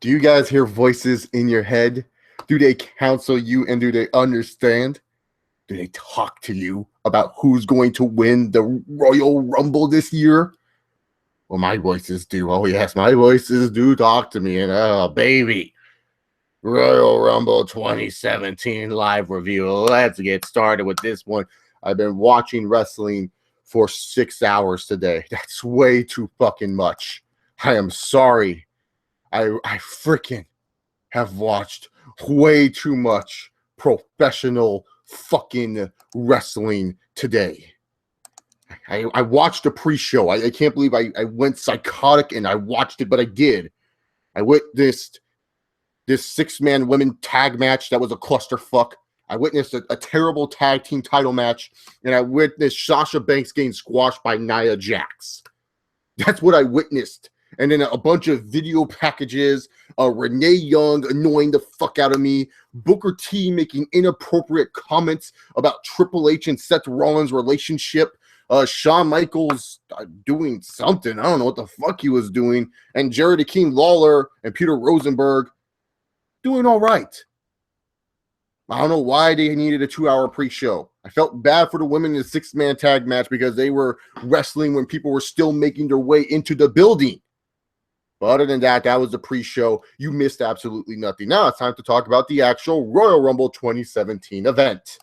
Do you guys hear voices in your head? Do they counsel you and do they understand? Do they talk to you about who's going to win the Royal Rumble this year? Well, my voices do. Oh, yes, my voices do talk to me. And oh, baby, Royal Rumble 2017 live review. Let's get started with this one. I've been watching wrestling for 6 hours today. That's way too fucking much. I am sorry. I freaking have watched way too much professional fucking wrestling today. I watched the pre-show. I can't believe I went psychotic and I watched it, but I did. I witnessed this 6-man women tag match that was a clusterfuck. I witnessed a terrible tag team title match, and I witnessed Sasha Banks getting squashed by Nia Jax. That's what I witnessed. And then a bunch of video packages, Renee Young annoying the fuck out of me, Booker T making inappropriate comments about Triple H and Seth Rollins' relationship, Shawn Michaels doing something. I don't know what the fuck he was doing, and Jared Akeem Lawler and Peter Rosenberg doing all right. I don't know why they needed a 2-hour pre-show. I felt bad for the women in the 6-man tag match because they were wrestling when people were still making their way into the building. But other than that, that was the pre-show. You missed absolutely nothing. Now it's time to talk about the actual Royal Rumble 2017 event.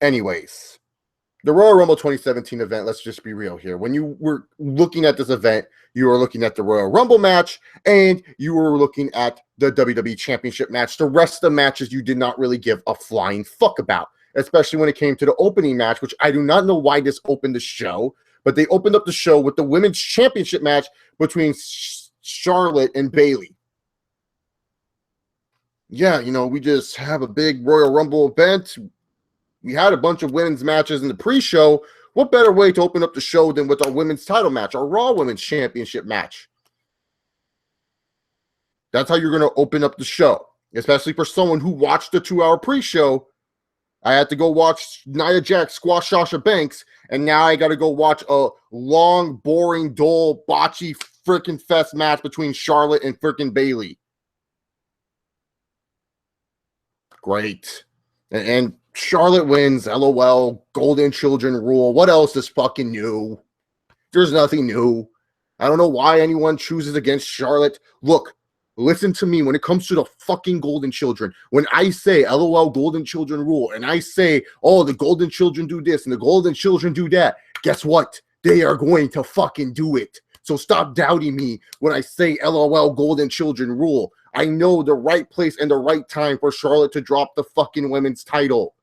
Anyways, the Royal Rumble 2017 event, let's just be real here. When you were looking at this event, you were looking at the Royal Rumble match, and you were looking at the WWE Championship match. The rest of the matches you did not really give a flying fuck about, especially when it came to the opening match, which I do not know why this opened the show, but they opened up the show with the Women's Championship match between Charlotte and Bayley. Yeah, you know, we just have a big Royal Rumble event. We had a bunch of women's matches in the pre-show. What better way to open up the show than with our women's title match, our Raw Women's Championship match? That's how you're going to open up the show, especially for someone who watched the 2-hour pre-show. I had to go watch Nia Jax squash Sasha Banks, and now I got to go watch a long, boring, dull, botchy freaking fest match between Charlotte and freaking Bayley. Great. And Charlotte wins, LOL, Golden Children rule. What else is fucking new? There's nothing new. I don't know why anyone chooses against Charlotte. Look, listen to me when it comes to the fucking Golden Children. When I say LOL Golden Children rule, and I say, oh, the Golden Children do this and the Golden Children do that, guess what? They are going to fucking do it. So stop doubting me when I say LOL Golden Children rule. I know the right place and the right time for Charlotte to drop the fucking women's title.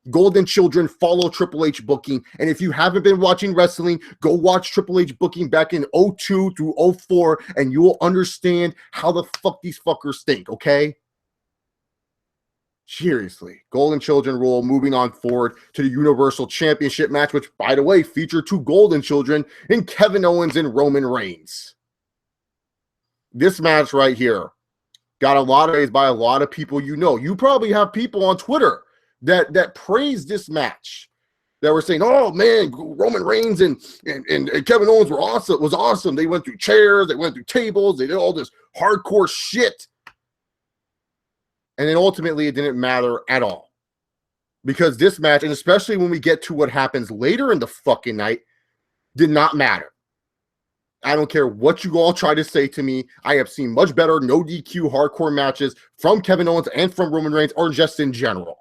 Golden Children follow Triple H booking, and if you haven't been watching wrestling, go watch Triple H booking back in 02 through 04, and you will understand how the fuck these fuckers think, okay? Seriously. Golden Children rule. Moving on forward to the Universal Championship match, which, by the way, featured 2 Golden Children in Kevin Owens and Roman Reigns. This match right here got a lot of praise by a lot of people you know. You probably have people on Twitter that praised this match, that were saying, oh man, Roman Reigns and Kevin Owens was awesome. They went through chairs, they went through tables, they did all this hardcore shit. And then ultimately it didn't matter at all. Because this match, and especially when we get to what happens later in the fucking night, did not matter. I don't care what you all try to say to me. I have seen much better no DQ hardcore matches from Kevin Owens and from Roman Reigns, or just in general.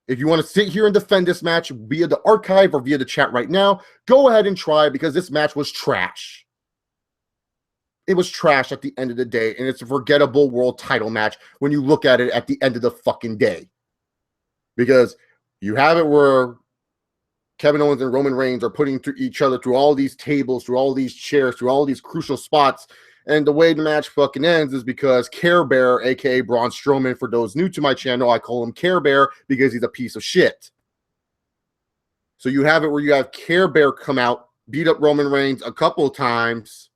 If you want to sit here and defend this match via the archive or via the chat right now, go ahead and try, because this match was trash. It was trash at the end of the day, and it's a forgettable world title match when you look at it at the end of the fucking day. Because you have it where Kevin Owens and Roman Reigns are putting each other through all these tables, through all these chairs, through all these crucial spots, and the way the match fucking ends is because Care Bear, a.k.a. Braun Strowman, for those new to my channel, I call him Care Bear because he's a piece of shit. So you have it where you have Care Bear come out, beat up Roman Reigns a couple of times,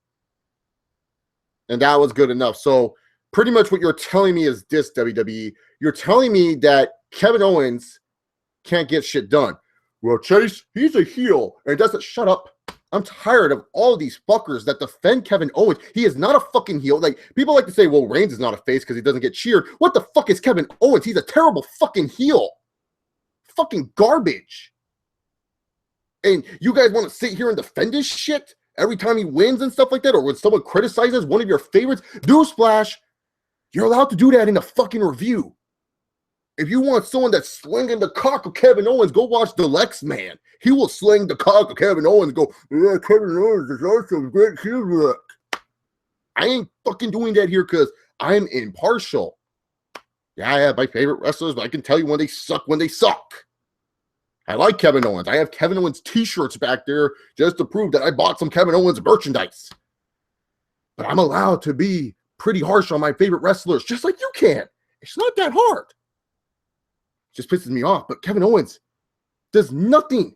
and that was good enough. So pretty much what you're telling me is this, WWE. You're telling me that Kevin Owens can't get shit done. Well, Chase, he's a heel, and doesn't shut up. I'm tired of all these fuckers that defend Kevin Owens. He is not a fucking heel. Like, people like to say, well, Reigns is not a face because he doesn't get cheered. What the fuck is Kevin Owens? He's a terrible fucking heel. Fucking garbage. And you guys want to sit here and defend this shit every time he wins and stuff like that? Or when someone criticizes one of your favorites? Newsflash, you're allowed to do that in a fucking review. If you want someone that's slinging the cock of Kevin Owens, go watch The Lex Man. He will sling the cock of Kevin Owens and go, yeah, Kevin Owens is also a great heel look. I ain't fucking doing that here because I'm impartial. Yeah, I have my favorite wrestlers, but I can tell you when they suck, when they suck. I like Kevin Owens. I have Kevin Owens t-shirts back there just to prove that I bought some Kevin Owens merchandise. But I'm allowed to be pretty harsh on my favorite wrestlers, just like you can. It's not that hard. Just pisses me off. But Kevin Owens does nothing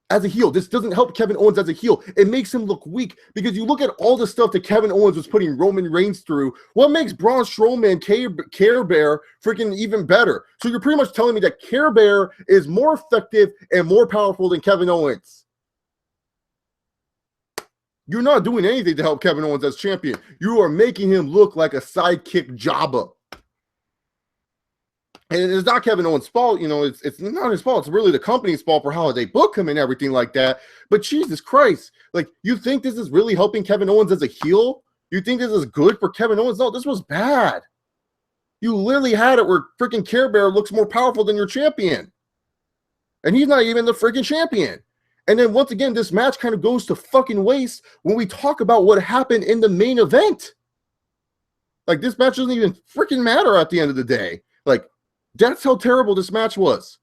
as a heel. This doesn't help Kevin Owens as a heel. It makes him look weak because you look at all the stuff that Kevin Owens was putting Roman Reigns through. What makes Braun Strowman, Care Bear freaking even better? So you're pretty much telling me that Care Bear is more effective and more powerful than Kevin Owens. You're not doing anything to help Kevin Owens as champion. You are making him look like a sidekick jobber. And it's not Kevin Owens' fault, you know, it's not his fault. It's really the company's fault for how they book him and everything like that. But Jesus Christ, like, you think this is really helping Kevin Owens as a heel? You think this is good for Kevin Owens? No, this was bad. You literally had it where freaking Care Bear looks more powerful than your champion. And he's not even the freaking champion. And then once again, this match kind of goes to fucking waste when we talk about what happened in the main event. Like, this match doesn't even freaking matter at the end of the day. Like, that's how terrible this match was.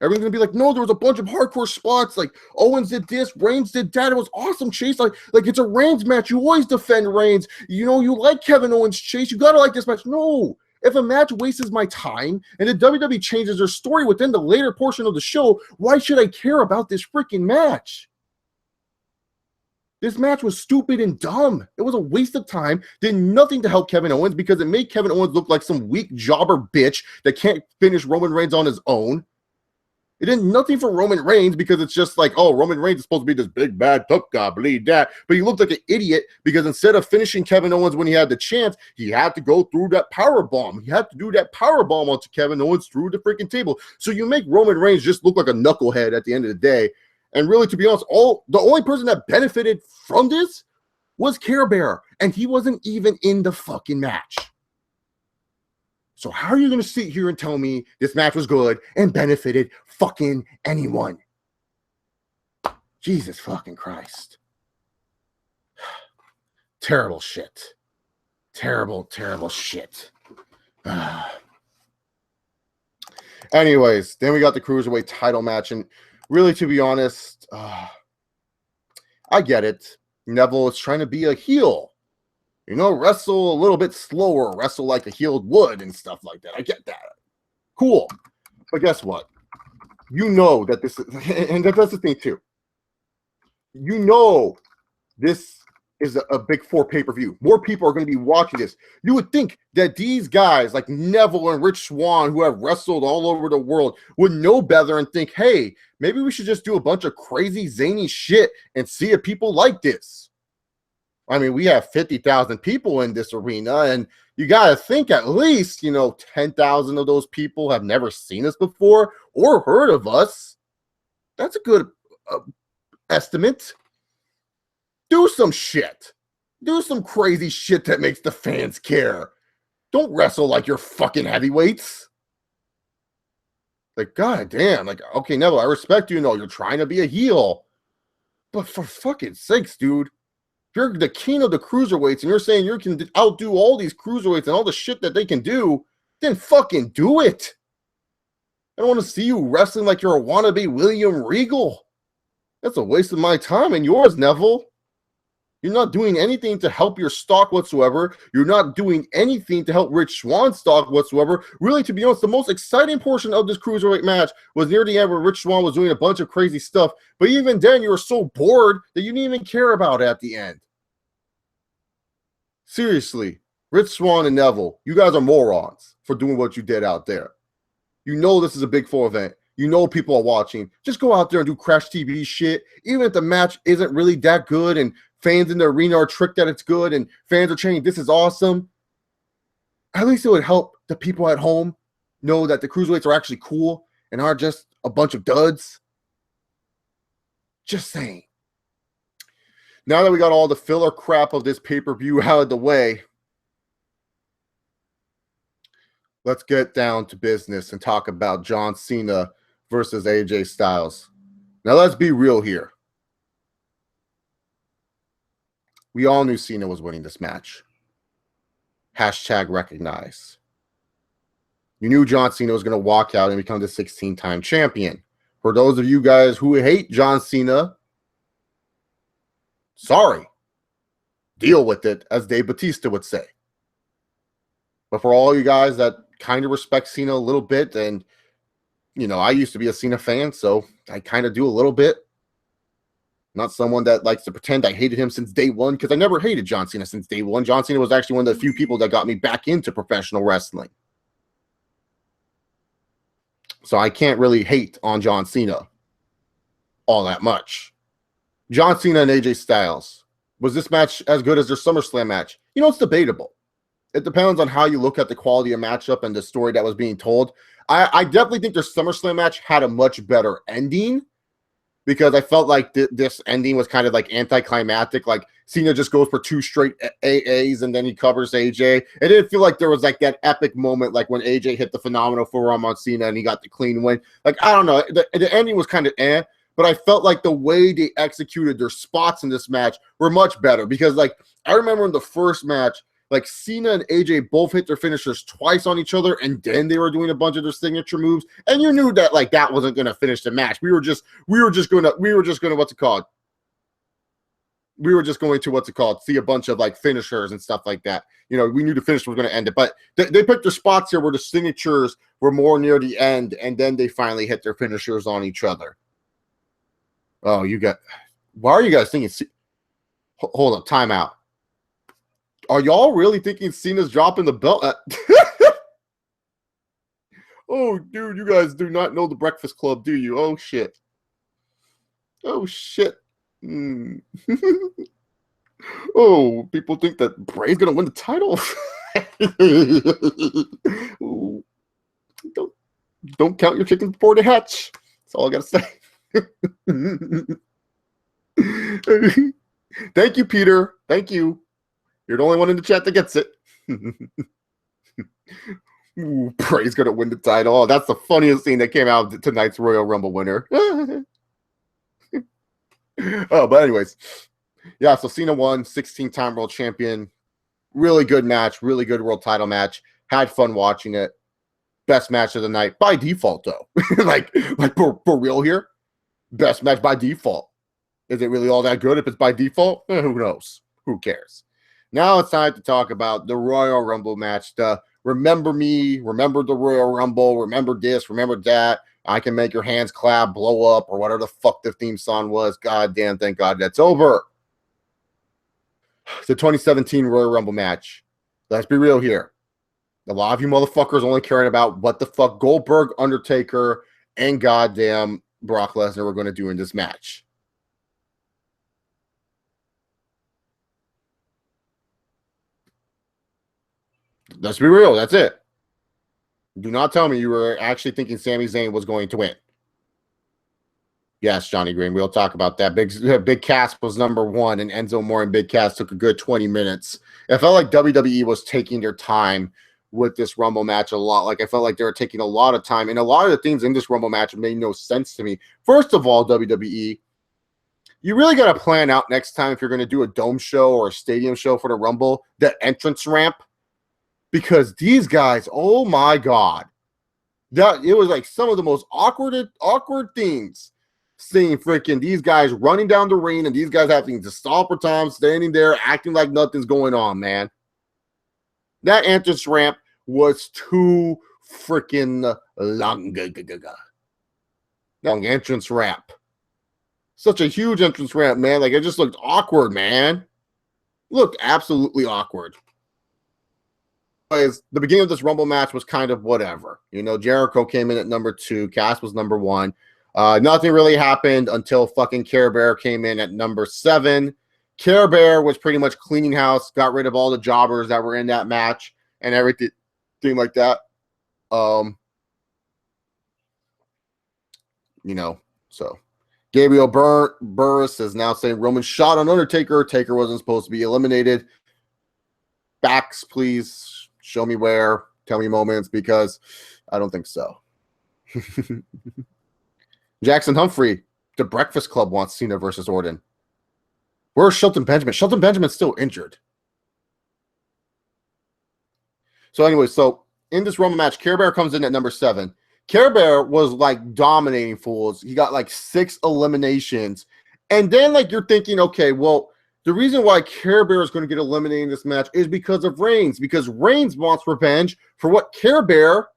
Everyone's gonna be like, no, there was a bunch of hardcore spots. Like, Owens did this, Reigns did that. It was awesome, Chase. Like it's a Reigns match. You always defend Reigns. You know, you like Kevin Owens, Chase. You gotta like this match. No. If a match wastes my time and the WWE changes their story within the later portion of the show, why should I care about this freaking match? This match was stupid and dumb. It was a waste of time. Did nothing to help Kevin Owens because it made Kevin Owens look like some weak jobber bitch that can't finish Roman Reigns on his own. It did nothing for Roman Reigns because it's just like, oh, Roman Reigns is supposed to be this big bad tough guy, believe that. But he looked like an idiot because instead of finishing Kevin Owens when he had the chance, he had to go through that power bomb. He had to do that power bomb onto Kevin Owens through the freaking table. So you make Roman Reigns just look like a knucklehead at the end of the day. And really, to be honest, the only person that benefited from this was Care Bear, and he wasn't even in the fucking match. So how are you going to sit here and tell me this match was good and benefited fucking anyone? Jesus fucking Christ. Terrible shit. Terrible, terrible shit. Anyways, then we got the Cruiserweight title match, and really, to be honest, I get it. Neville is trying to be a heel. You know, wrestle a little bit slower, wrestle like a heel would and stuff like that. I get that. Cool. But guess what? You know that this is, and that's the thing too. You know this is a big 4 pay-per-view. More people are going to be watching this. You would think that these guys like Neville and Rich Swann, who have wrestled all over the world, would know better and think, hey, maybe we should just do a bunch of crazy, zany shit and see if people like this. I mean, we have 50,000 people in this arena, and you got to think at least, 10,000 of those people have never seen us before or heard of us. That's a good estimate. Do some shit. Do some crazy shit that makes the fans care. Don't wrestle like you're fucking heavyweights. Like, goddamn. Like, okay, Neville, I respect you. You're trying to be a heel. But for fucking sakes, dude. If you're the king of the cruiserweights and you're saying you can outdo all these cruiserweights and all the shit that they can do, then fucking do it. I don't want to see you wrestling like you're a wannabe William Regal. That's a waste of my time and yours, Neville. You're not doing anything to help your stock whatsoever. You're not doing anything to help Rich Swann's stock whatsoever. Really, to be honest, the most exciting portion of this Cruiserweight match was near the end where Rich Swann was doing a bunch of crazy stuff. But even then, you were so bored that you didn't even care about it at the end. Seriously, Rich Swann and Neville, you guys are morons for doing what you did out there. You know this is a Big 4 event. You know people are watching. Just go out there and do Crash TV shit. Even if the match isn't really that good and fans in the arena are tricked that it's good and fans are chanting, this is awesome. At least it would help the people at home know that the Cruiserweights are actually cool and aren't just a bunch of duds. Just saying. Now that we got all the filler crap of this pay-per-view out of the way, let's get down to business and talk about John Cena versus AJ Styles. Now, let's be real here. We all knew Cena was winning this match. Hashtag recognize. You knew John Cena was going to walk out and become the 16-time champion. For those of you guys who hate John Cena, sorry. Deal with it, as Dave Bautista would say. But for all you guys that kind of respect Cena a little bit, and, you know, I used to be a Cena fan, so I kind of do a little bit. Not someone that likes to pretend I hated him since day one, because I never hated John Cena since day one. John Cena was actually one of the few people that got me back into professional wrestling. So I can't really hate on John Cena all that much. John Cena and AJ Styles. Was this match as good as their SummerSlam match? You know, it's debatable. It depends on how you look at the quality of matchup and the story that was being told. I definitely think their SummerSlam match had a much better ending, because I felt like this ending was kind of like anticlimactic. Like Cena just goes for 2 straight AAs and then he covers AJ. It didn't feel like there was like that epic moment like when AJ hit the phenomenal forearm on Cena and he got the clean win. Like, I don't know. The ending was kind of but I felt like the way they executed their spots in this match were much better, because like I remember in the first match, like Cena and AJ both hit their finishers twice on each other, and then they were doing a bunch of their signature moves, and you knew that like that wasn't going to finish the match. We were just going to see a bunch of like finishers and stuff like that. You know, we knew the finish was going to end it, but they picked their spots here where the signatures were more near the end, and then they finally hit their finishers on each other. Oh, why are you guys thinking? Hold up, time out. Are y'all really thinking Cena's dropping the belt? Oh, dude, you guys do not know the Breakfast Club, do you? Oh, shit. Oh, shit. Oh, people think that Bray's going to win the title? Ooh. Don't count your chickens before they hatch. That's all I got to say. Thank you, Peter. Thank you. You're the only one in the chat that gets it. Ooh, Bray's gonna win the title. Oh, that's the funniest scene that came out of tonight's Royal Rumble winner. Oh, but anyways, yeah. So Cena won, 16-time world champion. Really good match. Really good world title match. Had fun watching it. Best match of the night by default, though. like for real here. Best match by default. Is it really all that good if it's by default? Who knows? Who cares? Now it's time to talk about the Royal Rumble match. The remember me, remember the Royal Rumble, remember this, remember that. I can make your hands clap, blow up, or whatever the fuck the theme song was. God damn, thank God that's over. The 2017 Royal Rumble match. Let's be real here. A lot of you motherfuckers only caring about what the fuck Goldberg, Undertaker, and goddamn Brock Lesnar were going to do in this match. Let's be real. That's it. Do not tell me you were actually thinking Sami Zayn was going to win. Yes, Johnny Green. We'll talk about that. Big Cass was number 1, and Enzo Amore and Big Cass took a good 20 minutes. It felt like WWE was taking their time with this Rumble match a lot. Like, I felt like they were taking a lot of time, and a lot of the things in this Rumble match made no sense to me. First of all, WWE, you really got to plan out next time if you're going to do a dome show or a stadium show for the Rumble, the entrance ramp. Because these guys, oh my God, that it was like some of the most awkward things. Seeing freaking these guys running down the ring and these guys having to stop for time, standing there, acting like nothing's going on, man. That entrance ramp was too freaking long. Long entrance ramp. Such a huge entrance ramp, man. Like, it just looked awkward, man. Looked absolutely awkward. the beginning of this Rumble match was kind of whatever. You know, Jericho came in at number 2. Cass was number 1. Nothing really happened until fucking Care Bear came in at number 7. Care Bear was pretty much cleaning house, got rid of all the jobbers that were in that match and everything like that. You know, so Gabriel Burris is now saying Roman shot on Undertaker. Taker wasn't supposed to be eliminated. Facts, please. Show me where. Tell me moments, because I don't think so. Jackson Humphrey, the Breakfast Club wants Cena versus Orton. Where's Shelton Benjamin? Shelton Benjamin's still injured. So anyway, so in this Rumble match, Care Bear comes in at number 7. Care Bear was like dominating fools. He got like 6 eliminations. And then like you're thinking, okay, well, the reason why Care Bear is going to get eliminated in this match is because of Reigns. Because Reigns wants revenge for what Care Bear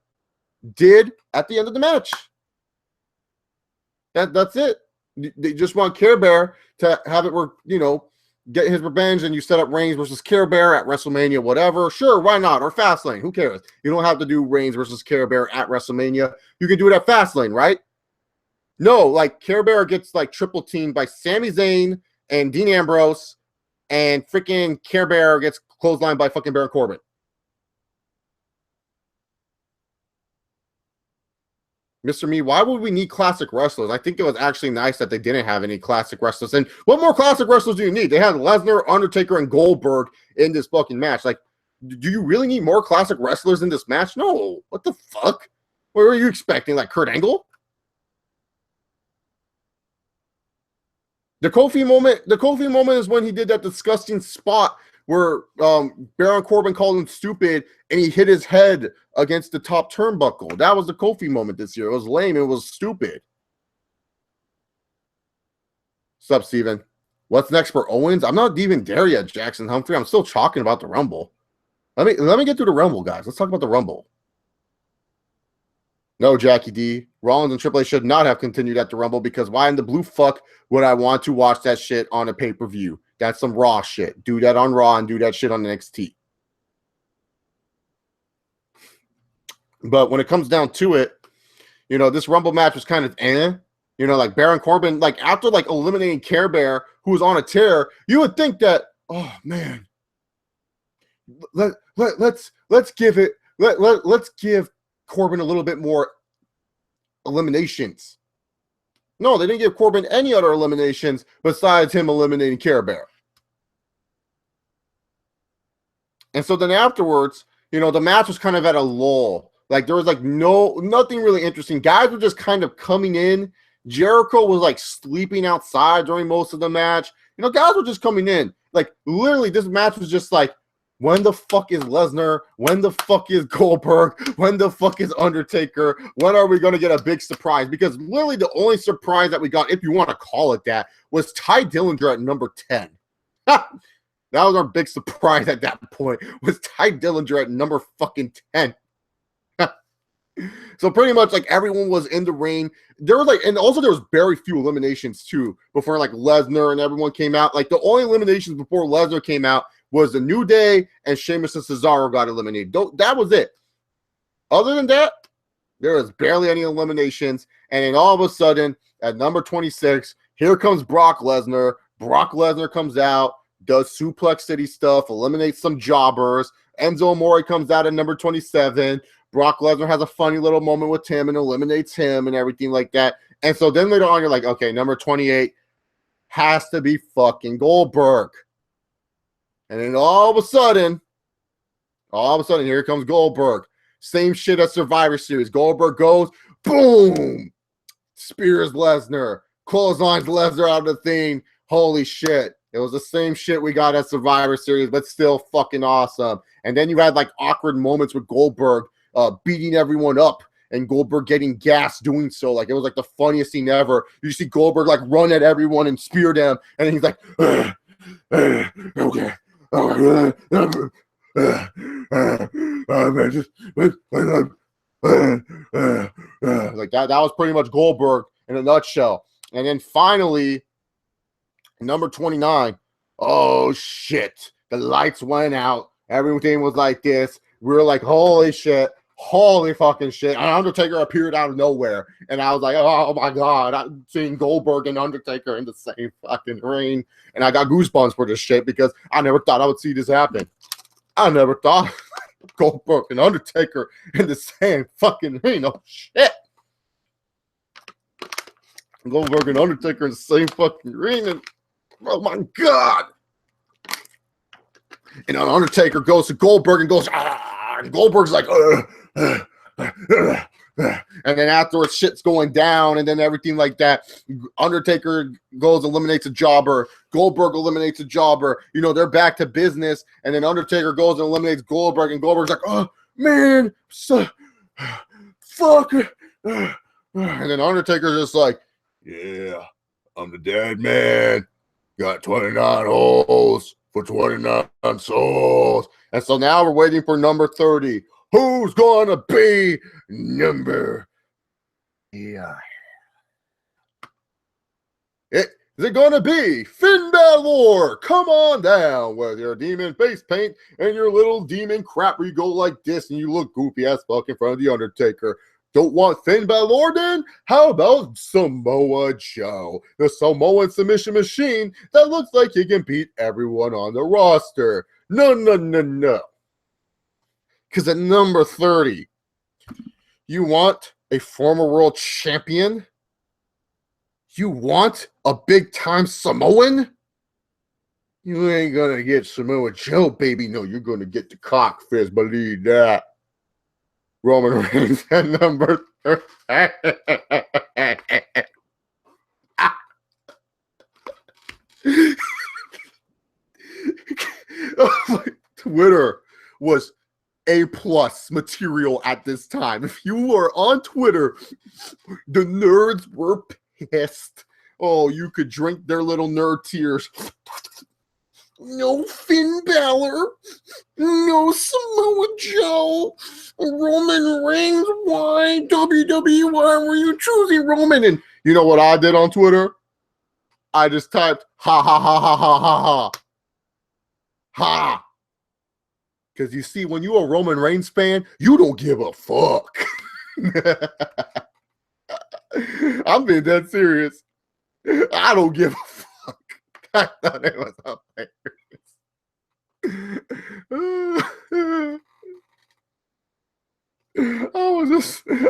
did at the end of the match. That's it. They just want Care Bear to have it where, you know, get his revenge, and you set up Reigns versus Care Bear at WrestleMania, whatever. Sure, why not? Or Fastlane. Who cares? You don't have to do Reigns versus Care Bear at WrestleMania. You can do it at Fastlane, right? No, like Care Bear gets like triple teamed by Sami Zayn and Dean Ambrose, and freaking Care Bear gets clotheslined by fucking Baron Corbin. Mr. Me, why would we need classic wrestlers? I think it was actually nice that they didn't have any classic wrestlers. And what more classic wrestlers do you need? They had Lesnar, Undertaker, and Goldberg in this fucking match. Like, do you really need more classic wrestlers in this match? No. What the fuck? What were you expecting? Like Kurt Angle? The Kofi moment is when he did that disgusting spot where Baron Corbin called him stupid and he hit his head against the top turnbuckle. That was the Kofi moment this year. It was lame. It was stupid. What's up, Steven? What's next for Owens? I'm not even there yet, Jackson Humphrey. I'm still talking about the Rumble. Let me get through the Rumble, guys. Let's talk about the Rumble. No, Jackie D. Rollins and Triple H should not have continued at the Rumble, because why in the blue fuck would I want to watch that shit on a pay-per-view? That's some Raw shit. Do that on Raw and do that shit on NXT. But when it comes down to it, you know, this Rumble match was kind of You know, like Baron Corbin, like after like eliminating Care Bear, who was on a tear, you would think that, oh man, let's give Corbin a little bit more eliminations. No, they didn't give Corbin any other eliminations besides him eliminating Care Bear. And so then afterwards, you know, the match was kind of at a lull. Like there was like nothing really interesting. Guys were just kind of coming in. Jericho was like sleeping outside during most of the match. You know, guys were just coming in. Like literally this match was just like, when the fuck is Lesnar? When the fuck is Goldberg? When the fuck is Undertaker? When are we going to get a big surprise? Because literally the only surprise that we got, if you want to call it that, was Ty Dillinger at number 10. That was our big surprise at that point, was Ty Dillinger at number fucking 10. So pretty much like everyone was in the ring. There was like, and also there was very few eliminations too before like Lesnar and everyone came out. Like the only eliminations before Lesnar came out was the New Day and Sheamus and Cesaro got eliminated. That was it. Other than that, there was barely any eliminations. And then all of a sudden, at number 26, here comes Brock Lesnar. Brock Lesnar comes out, does Suplex City stuff, eliminates some jobbers. Enzo Amore comes out at number 27. Brock Lesnar has a funny little moment with him and eliminates him and everything like that. And so then later on, you're like, okay, number 28 has to be fucking Goldberg. And then all of a sudden, here comes Goldberg. Same shit as Survivor Series. Goldberg goes, boom, spears Lesnar, clotheslines Lesnar out of the thing. Holy shit. It was the same shit we got at Survivor Series, but still fucking awesome. And then you had like awkward moments with Goldberg beating everyone up and Goldberg getting gas doing so. Like it was like the funniest scene ever. You see Goldberg like run at everyone and spear them, and he's like, okay. Like that was pretty much Goldberg in a nutshell. And then finally, number 29, oh shit, the lights went out, everything was like this. We were like, holy shit. Holy fucking shit. And Undertaker appeared out of nowhere. And I was like, oh my God. I'm seeing Goldberg and Undertaker in the same fucking ring. And I got goosebumps for this shit because I never thought I would see this happen. I never thought Goldberg and Undertaker in the same fucking ring. Oh shit. Goldberg and Undertaker in the same fucking ring. And oh my God. And Undertaker goes to Goldberg and goes, ah. And Goldberg's like, and then afterwards shit's going down and then everything like that. Undertaker goes, eliminates a jobber. Goldberg eliminates a jobber. You know, they're back to business. And then Undertaker goes and eliminates Goldberg. And Goldberg's like, oh, man, fuck. And then Undertaker's just like, yeah, I'm the dead man. Got 29 holes for 29 souls. And so now we're waiting for number 30. Who's going to be number? Yeah. Is it going to be Finn Balor? Come on down with your demon face paint and your little demon crap where you go like this and you look goofy as fuck in front of The Undertaker. Don't want Finn Balor then? How about Samoa Joe? The Samoan submission machine that looks like he can beat everyone on the roster. No. Because at number 30, you want a former world champion? You want a big-time Samoan? You ain't going to get Samoa Joe, baby. No, you're going to get the cock fist. Believe that. Roman Reigns at number 30. Twitter was A+ material at this time. If you were on Twitter, the nerds were pissed. Oh, you could drink their little nerd tears. No Finn Balor. No Samoa Joe. Roman Reigns. Why? WWE, why were you choosing Roman? And you know what I did on Twitter? I just typed, ha, ha, ha, ha, ha, ha, ha. Ha. Because you see, when you're a Roman Reigns fan, you don't give a fuck. I'm being dead serious. I don't give a fuck. I thought it was hilarious.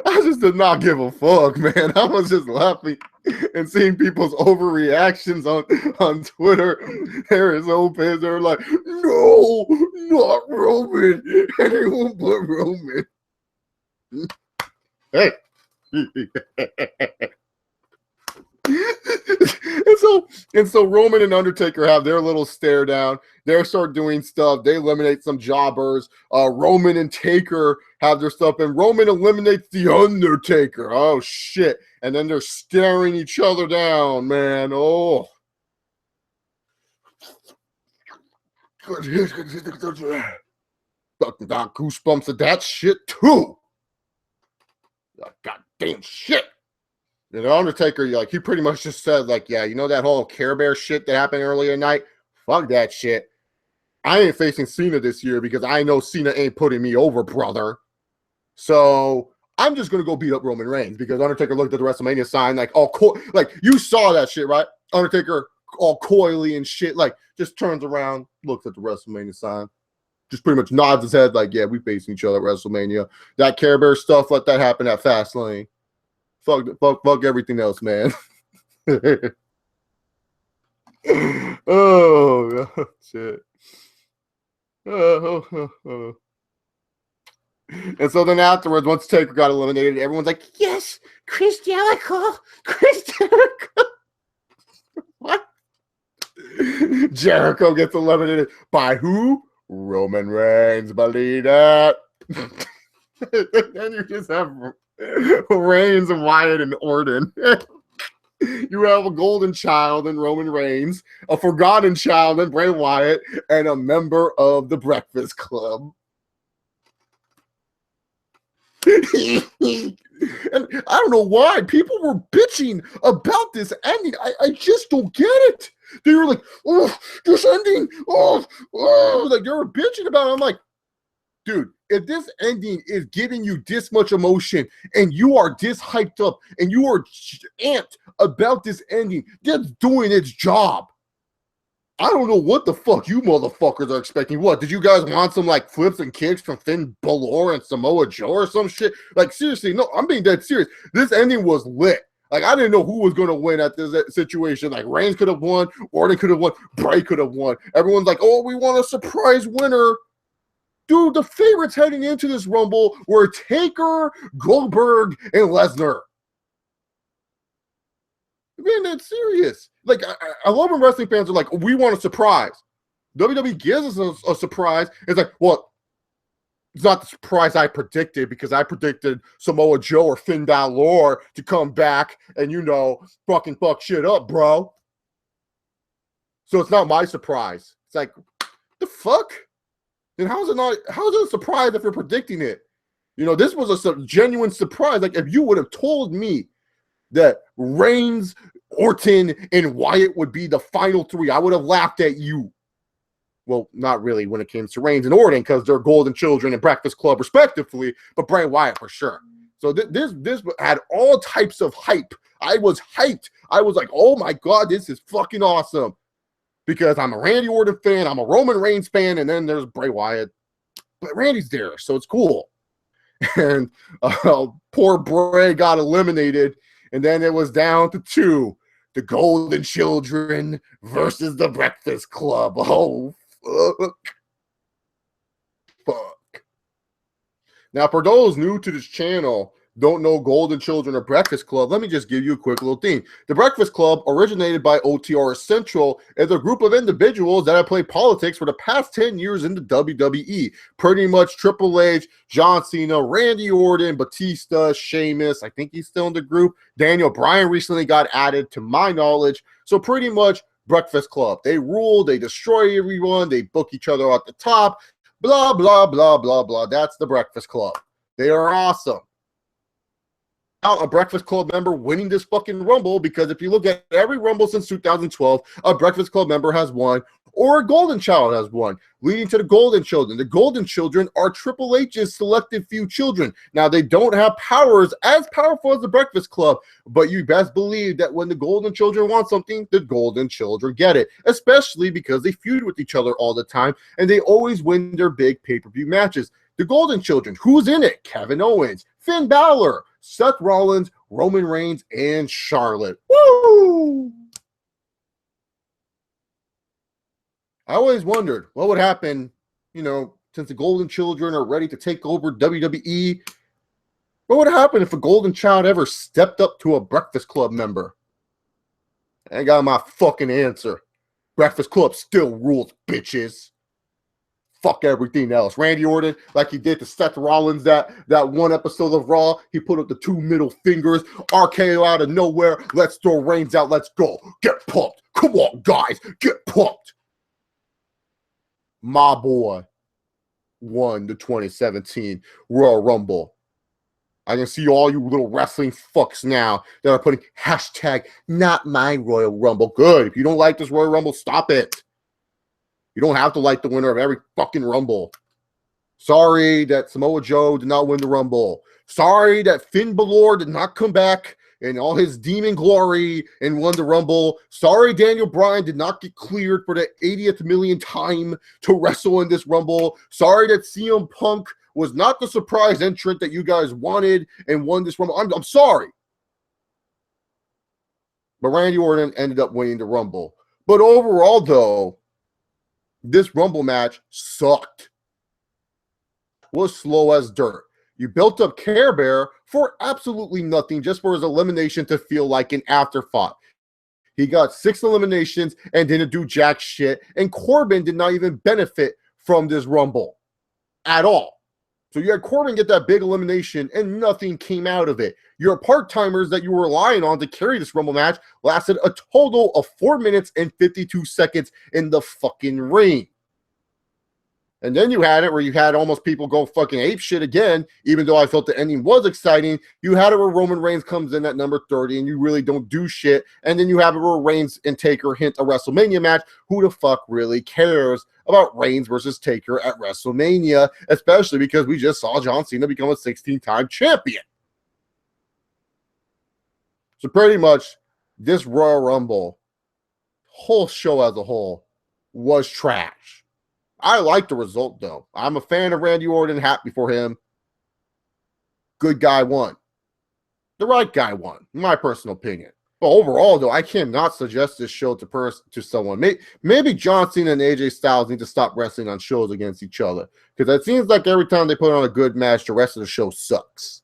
I just did not give a fuck, man. I was just laughing and seeing people's overreactions on Twitter. They're so pissed. They're like, no, not Roman. Anyone but Roman. Hey. And so Roman and Undertaker have their little stare down. They start doing stuff. They eliminate some jobbers. Roman and Taker have their stuff, and Roman eliminates the Undertaker. Oh shit! And then they're staring each other down, man. Oh, fucking got goosebumps at that shit too. Goddamn shit. And the Undertaker, like, he pretty much just said, like, yeah, you know that whole Care Bear shit that happened earlier tonight? Fuck that shit. I ain't facing Cena this year because I know Cena ain't putting me over, brother. So I'm just going to go beat up Roman Reigns because Undertaker looked at the WrestleMania sign, like, all like, you saw that shit, right? Undertaker all coyly and shit, like, just turns around, looks at the WrestleMania sign, just pretty much nods his head, like, yeah, we facing each other at WrestleMania. That Care Bear stuff, let that happen at Fastlane. Fuck everything else, man. Oh, shit. And so then afterwards, once Taker got eliminated, everyone's like, yes, Chris Jericho. What? Jericho gets eliminated by who? Roman Reigns. Believe that. Then you just have Reigns, Wyatt, and Orton. You have a golden child in Roman Reigns, a forgotten child in Bray Wyatt, and a member of the Breakfast Club. And I don't know why people were bitching about this ending. I just don't get it. They were like, oh, this ending, like they were bitching about it. I'm like, dude, if this ending is giving you this much emotion and you are this hyped up and you are amped about this ending, that's doing its job. I don't know what the fuck you motherfuckers are expecting. What, did you guys want some like flips and kicks from Finn Balor and Samoa Joe or some shit? Like, seriously, no, I'm being dead serious. This ending was lit. Like, I didn't know who was going to win at this situation. Like, Reigns could have won, Orton could have won, Bray could have won. Everyone's like, oh, we want a surprise winner. Dude, the favorites heading into this Rumble were Taker, Goldberg, and Lesnar. Man, that's serious. Like, I love when wrestling fans are like, we want a surprise. WWE gives us a surprise. It's like, well, it's not the surprise I predicted because I predicted Samoa Joe or Finn Balor to come back and, you know, fucking fuck shit up, bro. So it's not my surprise. It's like, the fuck? Then how is it a surprise if you're predicting it? You know, this was a genuine surprise. Like, if you would have told me that Reigns, Orton, and Wyatt would be the final three, I would have laughed at you. Well, not really when it came to Reigns and Orton because they're Golden Children and Breakfast Club respectively, but Bray Wyatt for sure. So this had all types of hype. I was hyped. I was like, oh my God, this is fucking awesome. Because I'm a Randy Orton fan, I'm a Roman Reigns fan, and then there's Bray Wyatt. But Randy's there, so it's cool. And poor Bray got eliminated, and then it was down to two. The Golden Children versus the Breakfast Club. Oh, fuck. Now, for those new to this channel, don't know Golden Children or Breakfast Club, let me just give you a quick little thing. The Breakfast Club, originated by OTR Central, is a group of individuals that have played politics for the past 10 years in the WWE. Pretty much Triple H, John Cena, Randy Orton, Batista, Sheamus, I think he's still in the group. Daniel Bryan recently got added to my knowledge. So pretty much Breakfast Club. They rule, they destroy everyone, they book each other at the top, blah, blah, blah, blah, blah. That's the Breakfast Club. They are awesome. A Breakfast Club member winning this fucking Rumble, because if you look at every Rumble since 2012, a Breakfast Club member has won or a Golden Child has won, leading to the Golden Children. The Golden Children are Triple H's selected few children. Now, they don't have powers as powerful as the Breakfast Club, but you best believe that when the Golden Children want something, the Golden Children get it, especially because they feud with each other all the time, and they always win their big pay-per-view matches. The Golden Children, who's in it? Kevin Owens, Finn Balor, Seth Rollins, Roman Reigns, and Charlotte. Woo! I always wondered what would happen, you know, since the Golden Children are ready to take over WWE. What would happen if a Golden Child ever stepped up to a Breakfast Club member? I got my fucking answer. Breakfast Club still rules, bitches. Fuck everything else. Randy Orton, like he did to Seth Rollins that one episode of Raw, he put up the two middle fingers, RKO out of nowhere. Let's throw Reigns out. Let's go. Get pumped. Come on, guys. Get pumped. My boy won the 2017 Royal Rumble. I can see all you little wrestling fucks now that are putting hashtag not my Royal Rumble. Good. If you don't like this Royal Rumble, stop it. You don't have to like the winner of every fucking Rumble. Sorry that Samoa Joe did not win the Rumble. Sorry that Finn Balor did not come back in all his demon glory and won the Rumble. Sorry Daniel Bryan did not get cleared for the 80th million time to wrestle in this Rumble. Sorry that CM Punk was not the surprise entrant that you guys wanted and won this Rumble. I'm sorry. But Randy Orton ended up winning the Rumble. But overall, though, this Rumble match sucked. Was slow as dirt. You built up Care Bear for absolutely nothing, just for his elimination to feel like an afterthought. He got 6 eliminations and didn't do jack shit, and Corbin did not even benefit from this Rumble at all. So you had Corbin get that big elimination and nothing came out of it. Your part-timers that you were relying on to carry this Rumble match lasted a total of 4 minutes and 52 seconds in the fucking ring. And then you had it where you had almost people go fucking ape shit again, even though I felt the ending was exciting. You had it where Roman Reigns comes in at number 30 and you really don't do shit. And then you have it where Reigns and Taker hint a WrestleMania match. Who the fuck really cares about Reigns versus Taker at WrestleMania, especially because we just saw John Cena become a 16-time champion. So pretty much this Royal Rumble, whole show as a whole, was trash. I like the result, though. I'm a fan of Randy Orton, happy for him. Good guy won. The right guy won, in my personal opinion. But overall, though, I cannot suggest this show to someone. Maybe John Cena and AJ Styles need to stop wrestling on shows against each other. Because it seems like every time they put on a good match, the rest of the show sucks.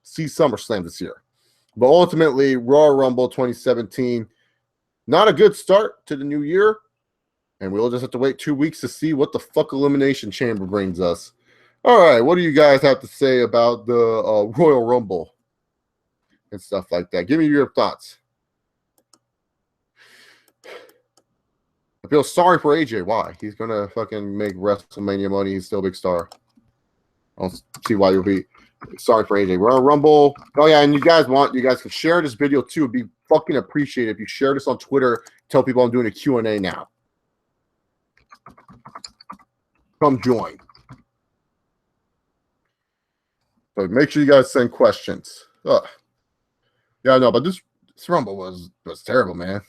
See SummerSlam this year. But ultimately, Royal Rumble 2017, not a good start to the new year. And we'll just have to wait 2 weeks to see what the fuck Elimination Chamber brings us. All right, what do you guys have to say about the Royal Rumble and stuff like that? Give me your thoughts. I feel sorry for AJ. Why? He's going to fucking make WrestleMania money. He's still a big star. I don't see why you'll be sorry for AJ. Royal Rumble. Oh, yeah, and you guys can share this video, too. It'd be fucking appreciated if you share this on Twitter. Tell people I'm doing a Q&A now. Come join. But make sure you guys send questions. Ugh. Yeah, no, but this Rumble was terrible, man.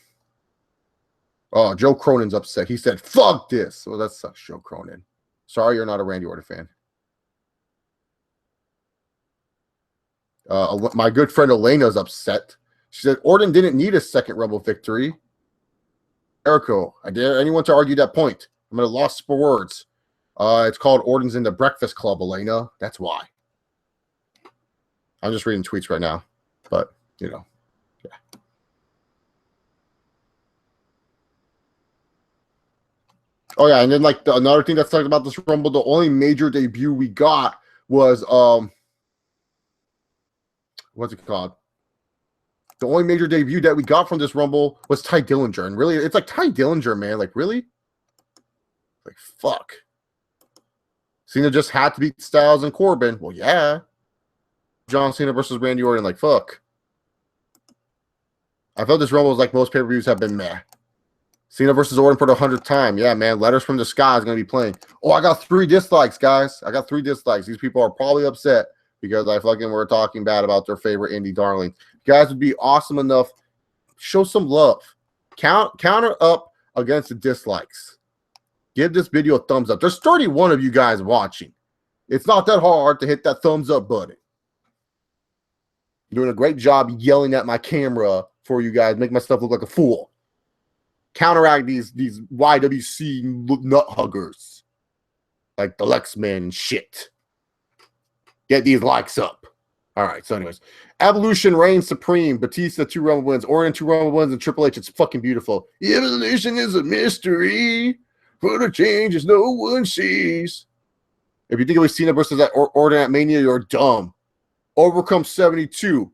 Oh, Joe Cronin's upset. He said, fuck this. Well, that sucks, Joe Cronin. Sorry you're not a Randy Orton fan. My good friend Elena's upset. She said, Orton didn't need a second Rumble victory. Jericho, I dare anyone to argue that point. I'm at a loss for words. It's called Orton's in the Breakfast Club, Elena. That's why. I'm just reading tweets right now. But, you know, yeah. Oh, yeah, and then, like, another thing that's talked about this Rumble, the only major debut we got was, what's it called? The only major debut that we got from this Rumble was Ty Dillinger. And really, it's like Ty Dillinger, man. Like, really? Like, fuck. Cena just had to beat Styles and Corbin. Well, yeah. John Cena versus Randy Orton. Like, fuck. I felt this Rumble was like most pay-per-views have been meh. Cena versus Orton for the 100th time. Yeah, man. Letters from the Sky is going to be playing. Oh, I got 3 dislikes, guys. I got 3 dislikes. These people are probably upset because I fucking were talking bad about their favorite indie darling. You guys would be awesome enough. Show some love. Counter up against the dislikes. Give this video a thumbs up. There's 31 of you guys watching. It's not that hard to hit that thumbs up button. You're doing a great job yelling at my camera for you guys. Make my stuff look like a fool. Counteract these YWC nut huggers. Like the Lexman and shit. Get these likes up. All right, so anyways. Evolution reigns supreme. Batista 2 Rumble wins. Orton 2 Rumble wins. And Triple H, it's fucking beautiful. Evolution is a mystery. For the changes no one sees. If you think it was Cena versus that Orton at Mania, you're dumb. Overcome 72.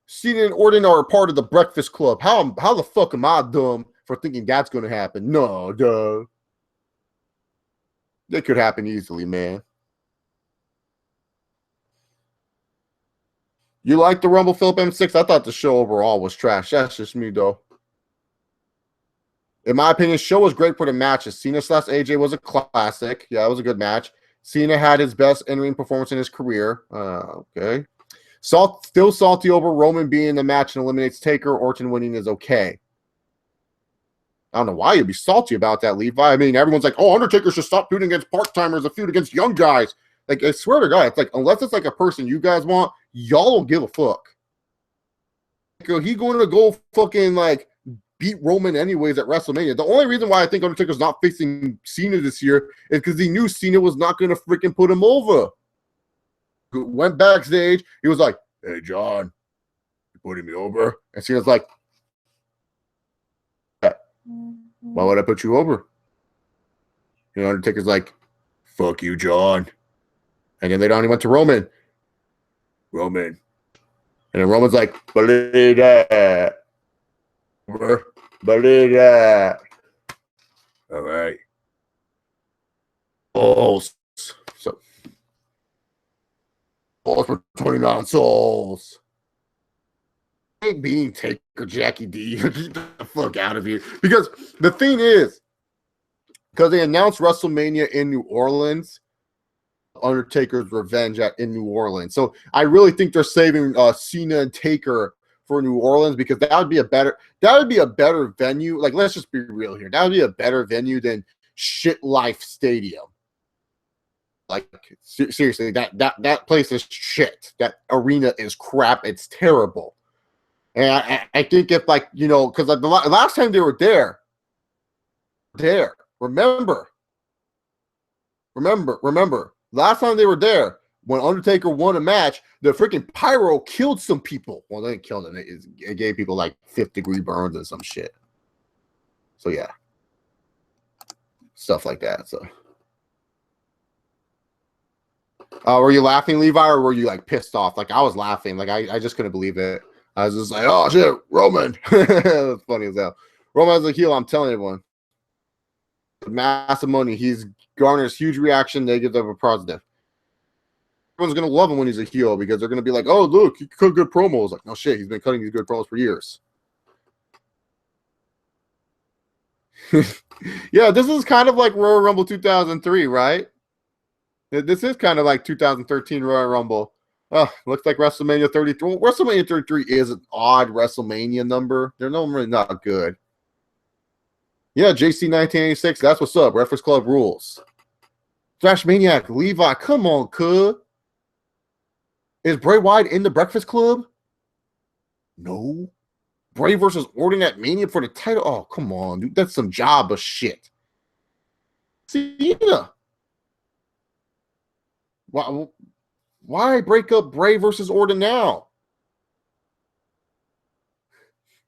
Cena and Orton are a part of the Breakfast Club. How the fuck am I dumb for thinking that's going to happen? No, duh. That could happen easily, man. You like the Rumble, Philip M6? I thought the show overall was trash. That's just me, though. In my opinion, the show was great for the matches. Cena/AJ was a classic. Yeah, it was a good match. Cena had his best in-ring performance in his career. Okay. Still salty over Roman being in the match and eliminates Taker. Orton winning is okay. I don't know why you'd be salty about that, Levi. I mean, everyone's like, oh, Undertaker should stop feuding against part-timers and feud against young guys. Like, I swear to God, it's like, unless it's like a person you guys want, y'all don't give a fuck. He going to go fucking, like, beat Roman anyways at WrestleMania. The only reason why I think Undertaker's not facing Cena this year is because he knew Cena was not going to freaking put him over. Went backstage. He was like, hey, John, you putting me over? And Cena's like, why would I put you over? You know, Undertaker's like, fuck you, John. And then later on he went to Roman. And then Roman's like, believe that. Believe that. All right. souls. So, souls for 29 souls. Ain't being Taker, Jackie D. Get the fuck out of here. Because the thing is, because they announced WrestleMania in New Orleans, Undertaker's Revenge in New Orleans. So I really think they're saving Cena and Taker for New Orleans, because that would be a better venue. Like, let's just be real here. That would be a better venue than Shit Life Stadium. Like, seriously, that place is shit. That arena is crap. It's terrible. And I think if, like, you know, because the last time they were there, remember, last time they were there, when Undertaker won a match, the freaking pyro killed some people. Well, they didn't kill them. It gave people like 5th-degree burns and some shit. So, yeah. Stuff like that. So, were you laughing, Levi, or were you like pissed off? Like, I was laughing. Like, I just couldn't believe it. I was just like, oh shit, Roman. That's funny as hell. Roman's a heel, I'm telling everyone. Massive money. He's garners huge reaction, negative or positive. Everyone's gonna love him when he's a heel, because they're gonna be like, oh look, he cut good promos. Like, no shit, he's been cutting these good promos for years. Yeah, this is kind of like Royal Rumble 2003, right? This is kind of like 2013 Royal Rumble. Oh, looks like WrestleMania 33. Well, WrestleMania 33 is an odd WrestleMania number. They're normally not good. Yeah, JC 1986. That's what's up. Breakfast Club rules. Thrash Maniac, Levi, come on, cuz. Is Bray Wyatt in the Breakfast Club? No. Bray versus Orton at Mania for the title? Oh, come on, dude. That's some job of shit. Cena. Why break up Bray versus Orton now?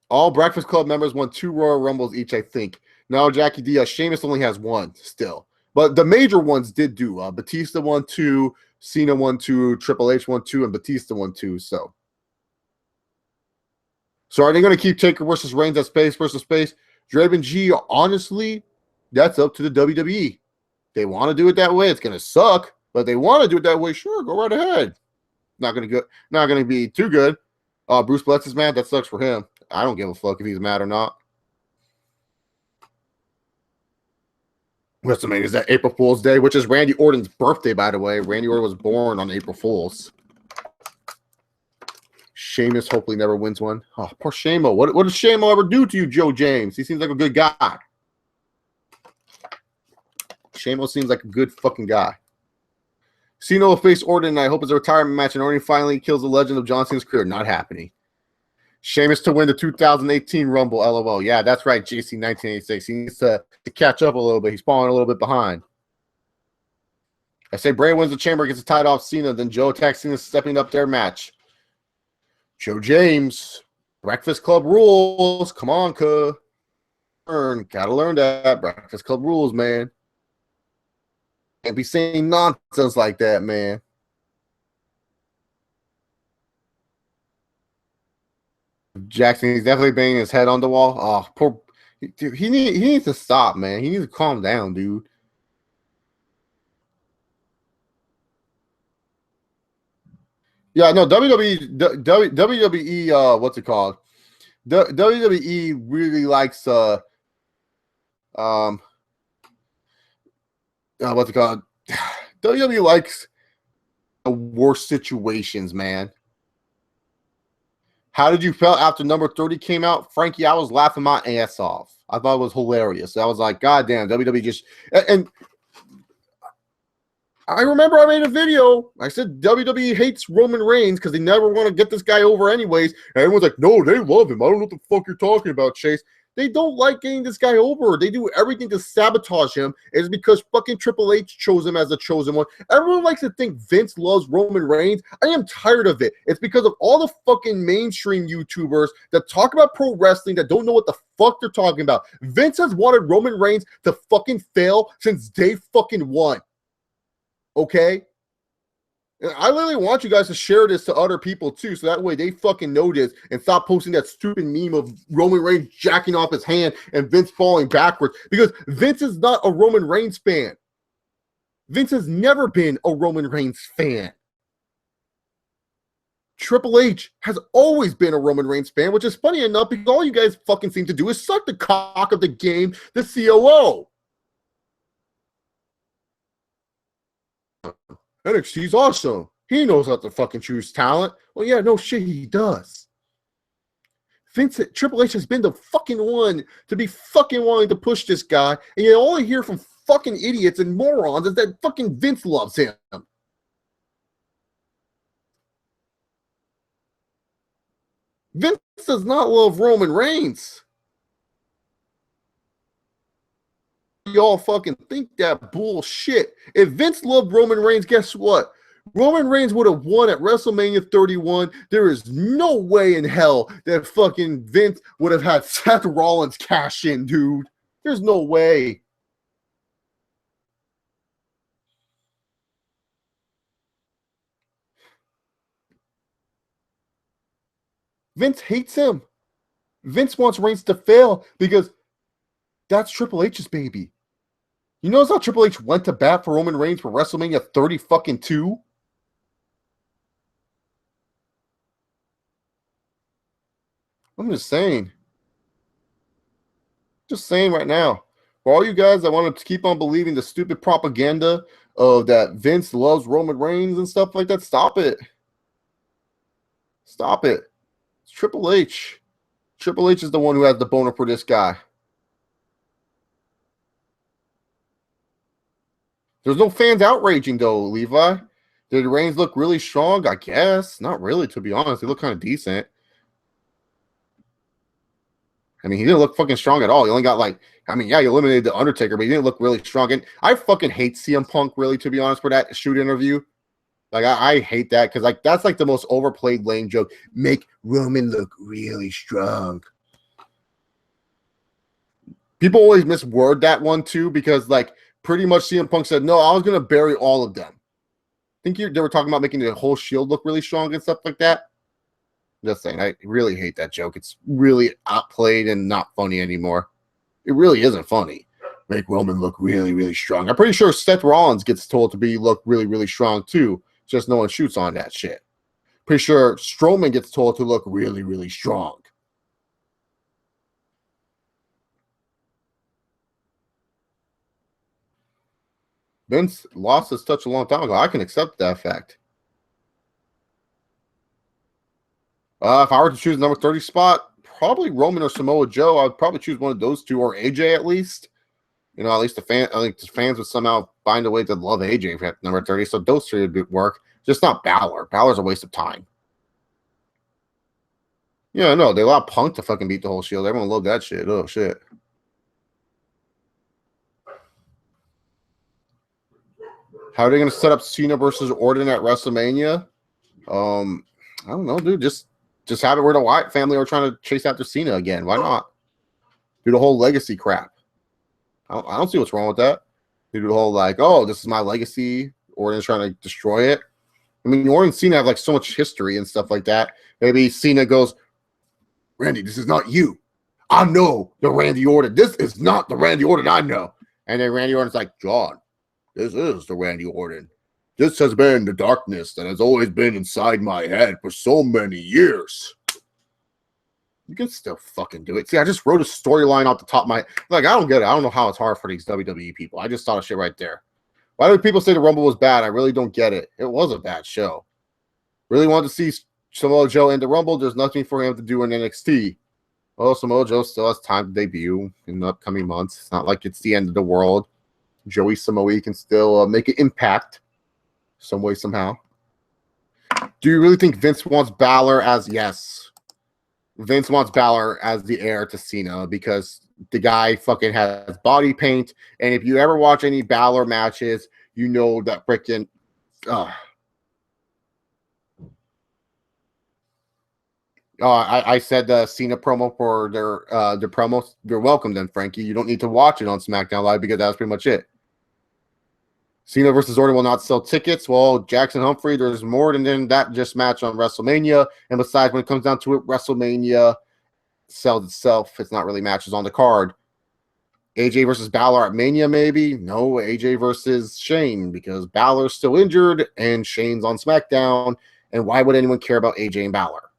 All Breakfast Club members won 2 Royal Rumbles each, I think. No, Jackie D. Sheamus only has 1 still. But the major ones did do. Batista won 2, Cena won 2, Triple H won 2, and Batista won 2. So are they going to keep Taker versus Reigns at space versus space? Draven G, honestly, that's up to the WWE. They want to do it that way. It's going to suck, but they want to do it that way. Sure, go right ahead. Not going to be too good. Bruce Blitz is mad. That sucks for him. I don't give a fuck if he's mad or not. WrestleMania is that April Fool's Day, which is Randy Orton's birthday, by the way. Randy Orton was born on April Fool's. Sheamus hopefully never wins one. Oh, poor Shamo. What does Shamo ever do to you, Joe James? He seems like a good guy. Shamo seems like a good fucking guy. Cena will face Orton, and I hope it's a retirement match, and Orton finally kills the legend of John Cena's career. Not happening. Sheamus to win the 2018 Rumble, LOL. Yeah, that's right, JC 1986. He needs to catch up a little bit. He's falling a little bit behind. I say Bray wins the Chamber, gets a title off Cena, then Joe attacks Cena, stepping up their match. Joe James, Breakfast Club rules. Come on, cuh. Gotta learn that. Breakfast Club rules, man. Can't be saying nonsense like that, man. Jackson, he's definitely banging his head on the wall. Oh, poor. Dude, he needs to stop, man. He needs to calm down, dude. Yeah, no, WWE, what's it called? WWE really likes what's it called? WWE likes the worst situations, man. How did you feel after number 30 came out? Frankie, I was laughing my ass off. I thought it was hilarious. I was like, God damn, WWE just and I remember I made a video. I said WWE hates Roman Reigns because they never want to get this guy over anyways. And everyone's like, no, they love him. I don't know what the fuck you're talking about, Chase. They don't like getting this guy over. They do everything to sabotage him. It's because fucking Triple H chose him as the chosen one. Everyone likes to think Vince loves Roman Reigns. I am tired of it. It's because of all the fucking mainstream YouTubers that talk about pro wrestling that don't know what the fuck they're talking about. Vince has wanted Roman Reigns to fucking fail since day fucking one. Okay? I literally want you guys to share this to other people too, so that way they fucking know this and stop posting that stupid meme of Roman Reigns jacking off his hand and Vince falling backwards, because Vince is not a Roman Reigns fan. Vince has never been a Roman Reigns fan. Triple H has always been a Roman Reigns fan, which is funny enough because all you guys fucking seem to do is suck the cock of the game, the COO. NXT's awesome. He knows how to fucking choose talent. Well, yeah, no shit, he does. Triple H has been the fucking one to be fucking wanting to push this guy, and you only hear from fucking idiots and morons is that fucking Vince loves him. Vince does not love Roman Reigns. Y'all fucking think that bullshit. If Vince loved Roman Reigns, guess what? Roman Reigns would have won at WrestleMania 31. There is no way in hell that fucking Vince would have had Seth Rollins cash in, dude. There's no way. Vince hates him. Vince wants Reigns to fail because that's Triple H's baby. You notice how Triple H went to bat for Roman Reigns for WrestleMania 30 fucking 2? I'm just saying. Just saying right now. For all you guys that want to keep on believing the stupid propaganda of that Vince loves Roman Reigns and stuff like that, stop it. Stop it. It's Triple H. Triple H is the one who has the boner for this guy. There's no fans outraging, though, Levi. Did Reigns look really strong? I guess. Not really, to be honest. He looked kind of decent. I mean, he didn't look fucking strong at all. He only got he eliminated The Undertaker, but he didn't look really strong. And I fucking hate CM Punk, really, to be honest, for that shoot interview. I hate that because, that's the most overplayed lame joke. Make Roman look really strong. People always misword that one, too, because, pretty much CM Punk said, no, I was going to bury all of them. I think they were talking about making the whole Shield look really strong and stuff like that. Just saying, I really hate that joke. It's really outplayed and not funny anymore. It really isn't funny. Make Roman look really, really strong. I'm pretty sure Seth Rollins gets told to look really, really strong too. Just no one shoots on that shit. Pretty sure Strowman gets told to look really, really strong. Vince lost his touch a long time ago. I can accept that fact. If I were to choose number 30 spot, probably Roman or Samoa Joe. I'd probably choose one of those two, or AJ at least. At least I think the fans would somehow find a way to love AJ for number 30. So those three would work. Just not Balor. Balor's a waste of time. Yeah, no, they allowed Punk to fucking beat the whole Shield. Everyone loved that shit. Oh, shit. How are they going to set up Cena versus Orton at WrestleMania? I don't know, dude. Just have it where the Wyatt family are trying to chase after Cena again. Why not? Do the whole legacy crap. I don't see what's wrong with that. Do the whole this is my legacy. Orton's trying to destroy it. I mean, Orton and Cena have so much history and stuff like that. Maybe Cena goes, Randy, this is not you. I know the Randy Orton. This is not the Randy Orton I know. And then Randy Orton's like, John, this is the Randy Orton. This has been the darkness that has always been inside my head for so many years. You can still fucking do it. See, I just wrote a storyline off the top of my... I don't get it. I don't know how it's hard for these WWE people. I just thought of shit right there. Why do people say the Rumble was bad? I really don't get it. It was a bad show. Really wanted to see Samoa Joe in the Rumble. There's nothing for him to do in NXT. Well, Samoa Joe still has time to debut in the upcoming months. It's not like it's the end of the world. Joey Samoa can still make an impact some way, somehow. Do you really think Vince wants Balor as... Yes. Vince wants Balor as the heir to Cena because the guy fucking has body paint. And if you ever watch any Balor matches, you know that freaking... I said the Cena promo for their promos. You're welcome then, Frankie. You don't need to watch it on SmackDown Live because that's pretty much it. Cena versus Orton will not sell tickets. Well, Jackson Humphrey, there's more than that just match on WrestleMania. And besides, when it comes down to it, WrestleMania sells itself. It's not really matches on the card. AJ versus Balor at Mania, maybe? No, AJ versus Shane because Balor's still injured and Shane's on SmackDown. And why would anyone care about AJ and Balor?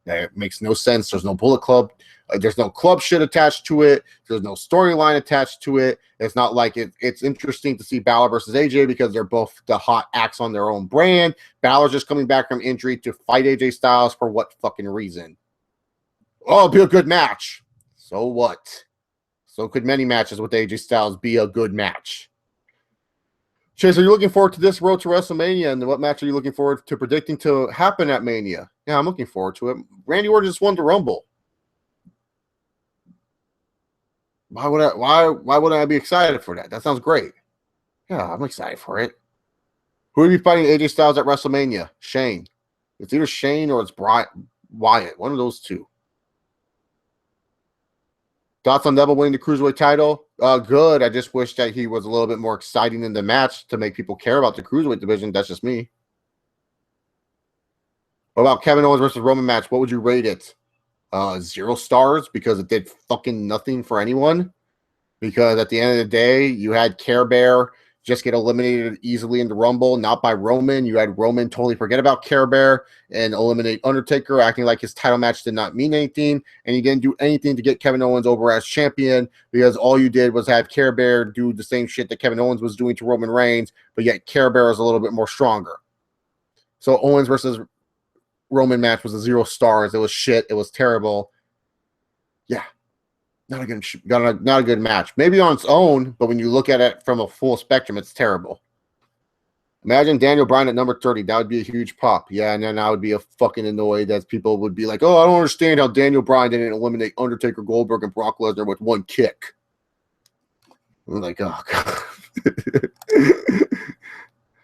That makes no sense. There's no Bullet Club. There's no club shit attached to it. There's no storyline attached to it. It's not like it's interesting to see Balor versus AJ because they're both the hot acts on their own brand. Balor's just coming back from injury to fight AJ Styles for what fucking reason? Oh, it'll be a good match. So what? So could many matches with AJ Styles be a good match? Chase, are you looking forward to this road to WrestleMania? And what match are you looking forward to predicting to happen at Mania? Yeah, I'm looking forward to it. Randy Orton just won the Rumble. Why wouldn't I be excited for that? That sounds great. Yeah, I'm excited for it. Who would be fighting AJ Styles at WrestleMania? Shane. It's either Shane or it's Wyatt. One of those two. Thoughts on Neville winning the Cruiserweight title? Good. I just wish that he was a little bit more exciting in the match to make people care about the Cruiserweight division. That's just me. What about Kevin Owens versus Roman match? What would you rate it? 0 stars because it did fucking nothing for anyone. Because at the end of the day, you had Care Bear just get eliminated easily in the Rumble, not by Roman. You had Roman totally forget about Care Bear and eliminate Undertaker, acting like his title match did not mean anything. And you didn't do anything to get Kevin Owens over as champion because all you did was have Care Bear do the same shit that Kevin Owens was doing to Roman Reigns, but yet Care Bear is a little bit more stronger. So Owens versus Roman match was a 0 stars. It was shit. It was terrible. Yeah. Not a good match. Maybe on its own, but when you look at it from a full spectrum, it's terrible. Imagine Daniel Bryan at number 30. That would be a huge pop. Yeah, and then I would be a fucking annoyed as people would be like, oh, I don't understand how Daniel Bryan didn't eliminate Undertaker, Goldberg, and Brock Lesnar with one kick. I'm like, oh, God.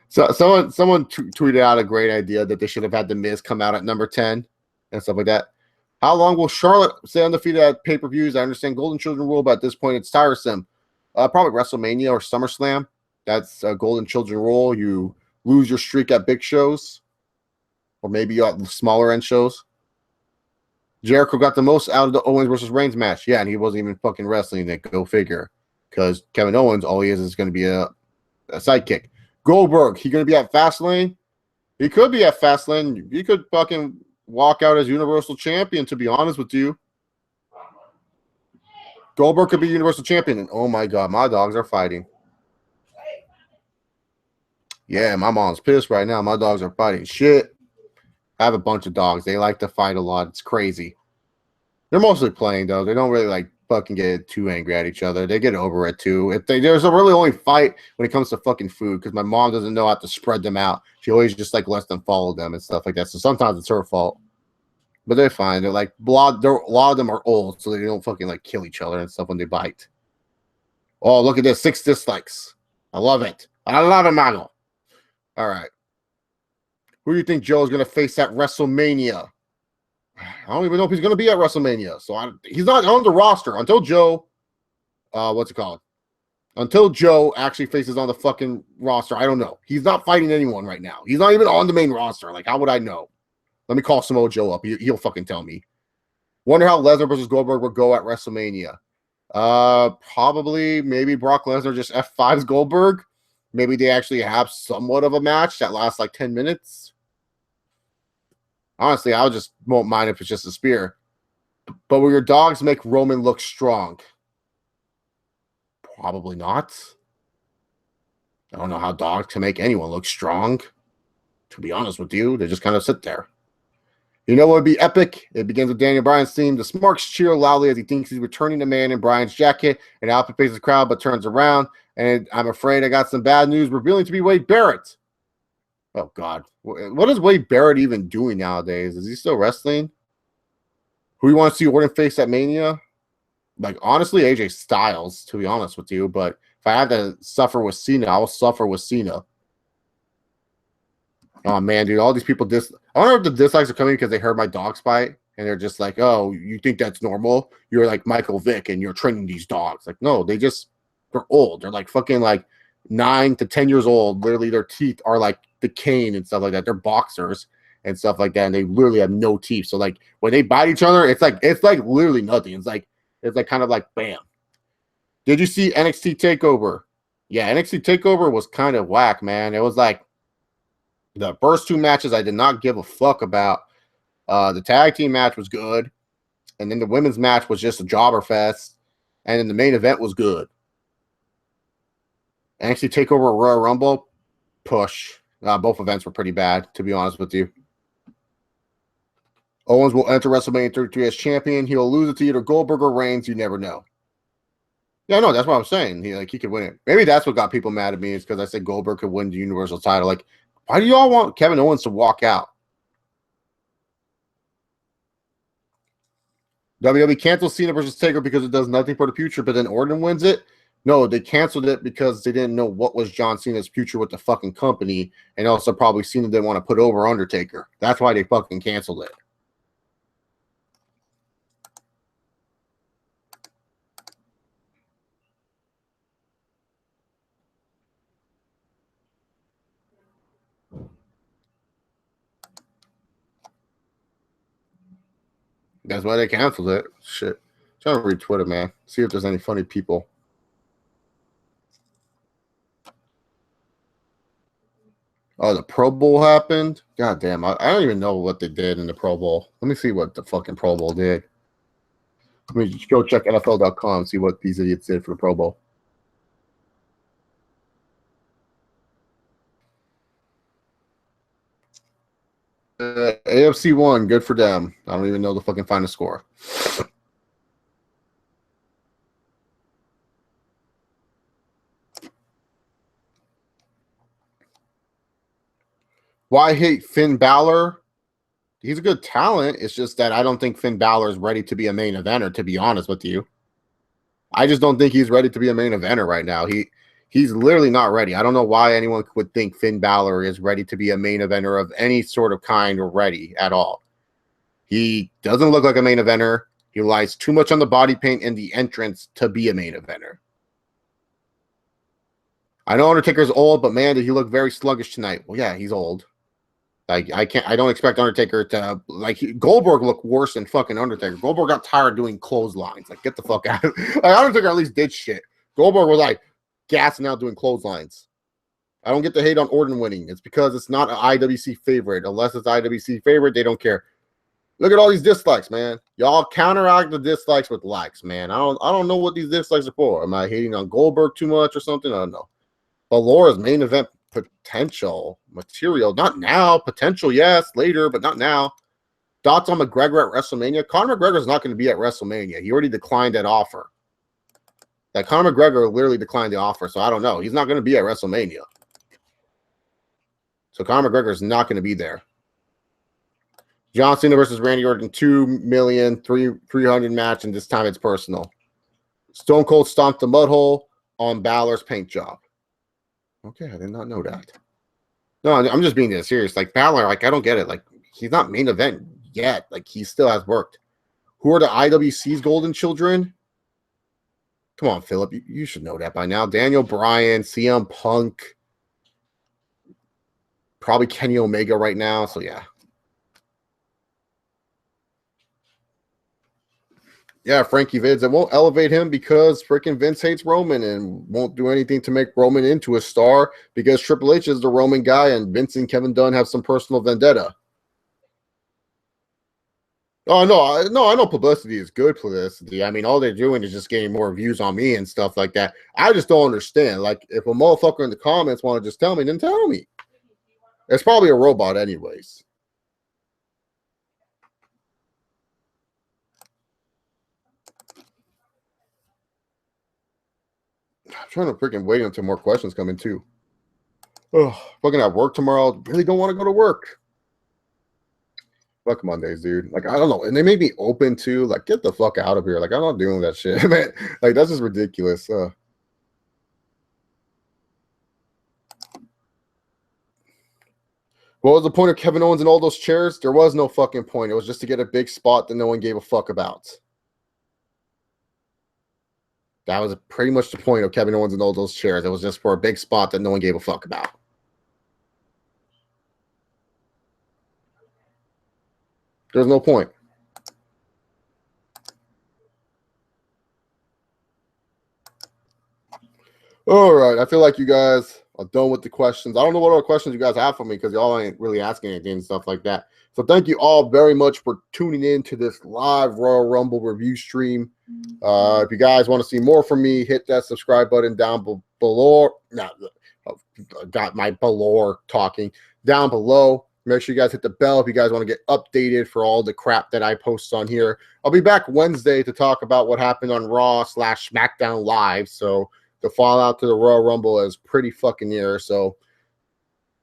So someone tweeted out a great idea that they should have had The Miz come out at number 10 and stuff like that. How long will Charlotte stay undefeated at pay-per-views? I understand Golden Children rule, but at this point it's tiresome. Probably WrestleMania or SummerSlam. That's a Golden Children rule. You lose your streak at big shows or maybe at smaller end shows. Jericho got the most out of the Owens versus Reigns match. Yeah, and he wasn't even fucking wrestling it. Go figure. Because Kevin Owens, all he is going to be a sidekick. Goldberg, he going to be at Fastlane? He could be at Fastlane. He could fucking walk out as Universal Champion, to be honest with you. Goldberg could be Universal Champion. And oh my God, my dogs are fighting. Yeah, my mom's pissed right now. My dogs are fighting shit. I have a bunch of dogs. They like to fight a lot. It's crazy. They're mostly playing, though. They don't really like fucking get too angry at each other. They get over it too. There's a really only fight when it comes to fucking food because my mom doesn't know how to spread them out. She always just like lets them follow them and stuff like that. So sometimes it's her fault, but they're fine. They're like a lot of them are old, so they don't fucking like kill each other and stuff when they bite. Oh, look at this, 6 dislikes. I love it. I love it, Mago. All right. Who do you think Joe is going to face at WrestleMania? I don't even know if he's going to be at WrestleMania. So he's not on the roster until Joe, what's it called? Until Joe actually faces on the fucking roster. I don't know. He's not fighting anyone right now. He's not even on the main roster. Like, how would I know? Let me call Samoa Joe up. He'll fucking tell me. Wonder how Lesnar versus Goldberg will go at WrestleMania. Probably maybe Brock Lesnar just F5s Goldberg. Maybe they actually have somewhat of a match that lasts like 10 minutes. Honestly, I just won't mind if it's just a spear. But will your dogs make Roman look strong? Probably not. I don't know how dogs can make anyone look strong. To be honest with you, they just kind of sit there. You know what would be epic? It begins with Daniel Bryan's theme. The Smarks cheer loudly as he thinks he's returning the man in Bryan's jacket. And Alpha faces the crowd but turns around. And I'm afraid I got some bad news revealing to be Wade Barrett. Oh, God. What is Wade Barrett even doing nowadays? Is he still wrestling? Who do you want to see Orton face at Mania? Like, honestly, AJ Styles, to be honest with you. But if I had to suffer with Cena, I will suffer with Cena. Oh, man, dude. All these people I wonder if the dislikes are coming because they heard my dogs fight. And they're just like, oh, you think that's normal? You're like Michael Vick and you're training these dogs. Like, no, they're old. They're like fucking like 9 to 10 years old. Literally, their teeth are like the cane and stuff like that. They're boxers and stuff like that, and they literally have no teeth. So like when they bite each other, it's like literally nothing. It's like kind of like bam. Did you see NXT TakeOver? Yeah, NXT TakeOver was kind of whack, man. It was like the first two matches I did not give a fuck about. The tag team match was good, and then the women's match was just a jobber fest, and then the main event was good. NXT TakeOver Royal Rumble, push. Both events were pretty bad, to be honest with you. Owens will enter WrestleMania 33 as champion. He'll lose it to either Goldberg or Reigns. You never know. Yeah, no, that's what I'm saying. He could win it. Maybe that's what got people mad at me is because I said Goldberg could win the Universal title. Like, why do y'all want Kevin Owens to walk out? WWE canceled Cena versus Taker because it does nothing for the future, but then Orton wins it. No, they canceled it because they didn't know what was John Cena's future with the fucking company, and also probably Cena didn't want to put over Undertaker. That's why they fucking canceled it. That's why they canceled it. Shit. I'm trying to read Twitter, man. See if there's any funny people. Oh, the Pro Bowl happened? God damn. I don't even know what they did in the Pro Bowl. Let me see what the fucking Pro Bowl did. Let me just go check NFL.com and see what these idiots did for the Pro Bowl. AFC won. Good for them. I don't even know the fucking final score. Why hate Finn Balor? He's a good talent. It's just that I don't think Finn Balor is ready to be a main eventer, to be honest with you. I just don't think he's ready to be a main eventer right now. He's literally not ready. I don't know why anyone would think Finn Balor is ready to be a main eventer of any sort of kind or ready at all. He doesn't look like a main eventer. He relies too much on the body paint and the entrance to be a main eventer. I know Undertaker's old, but man, did he look very sluggish tonight. Well, yeah, he's old. Like I don't expect Undertaker to Goldberg looked worse than fucking Undertaker. Goldberg got tired doing clotheslines. Like, get the fuck out. Like, Undertaker at least did shit. Goldberg was like gassing out doing clotheslines. I don't get the hate on Orton winning. It's because it's not an IWC favorite. Unless it's IWC favorite, they don't care. Look at all these dislikes, man. Y'all counteract the dislikes with likes, man. I don't know what these dislikes are for. Am I hating on Goldberg too much or something? I don't know. But Laura's main event potential material, not now. Potential, yes, later, but not now. Thoughts on McGregor at WrestleMania? Conor McGregor's not going to be at WrestleMania. He already declined that offer. Like, Conor McGregor literally declined the offer, so I don't know. He's not going to be at WrestleMania. So Conor McGregor's not going to be there. John Cena versus Randy Orton, 2,300,000 match, and this time it's personal. Stone Cold stomped the mud hole on Balor's paint job. Okay, I did not know that. No, I'm just being serious. Like, Balor, like, I don't get it. Like, he's not main event yet. Like, he still has worked. Who are the IWC's golden children? Come on, Philip. You should know that by now. Daniel Bryan, CM Punk, probably Kenny Omega right now. So, yeah. Yeah, Frankie Vids. It won't elevate him because freaking Vince hates Roman and won't do anything to make Roman into a star because Triple H is the Roman guy and Vince and Kevin Dunn have some personal vendetta. Oh, no, I know publicity is good publicity. I mean, all they're doing is just getting more views on me and stuff like that. I just don't understand. Like, if a motherfucker in the comments want to just tell me, then tell me. It's probably a robot anyways. I'm trying to freaking wait until more questions come in too. Oh, fucking at work tomorrow. Really don't want to go to work. Fuck Mondays, dude. Like, I don't know. And they may be open to, like, get the fuck out of here. Like, I'm not doing that shit, man. Like, that's just ridiculous. What was the point of Kevin Owens and all those chairs? There was no fucking point. It was just to get a big spot that no one gave a fuck about. That was pretty much the point of Kevin Owens and all those chairs. It was just for a big spot that no one gave a fuck about. There's no point. All right. I feel like you guys are done with the questions. I don't know what other questions you guys have for me because y'all ain't really asking anything and stuff like that. So thank you all very much for tuning in to this live Royal Rumble review stream. If you guys want to see more from me, hit that subscribe button down below. Now, I got my below talking down below. Make sure you guys hit the bell if you guys want to get updated for all the crap that I post on here. I'll be back Wednesday to talk about what happened on Raw/SmackDown Live. So the fallout to the Royal Rumble is pretty fucking near. So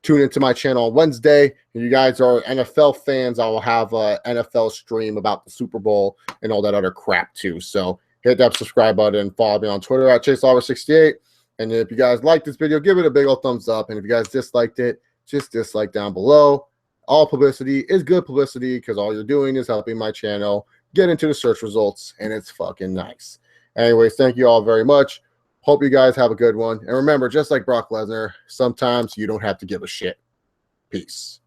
tune into my channel on Wednesday. If you guys are NFL fans, I will have an NFL stream about the Super Bowl and all that other crap too. So hit that subscribe button. Follow me on Twitter at ChaseOver68. And if you guys like this video, give it a big old thumbs up. And if you guys disliked it, just dislike down below. All publicity is good publicity because all you're doing is helping my channel get into the search results, and it's fucking nice. Anyways, thank you all very much. Hope you guys have a good one. And remember, just like Brock Lesnar, sometimes you don't have to give a shit. Peace.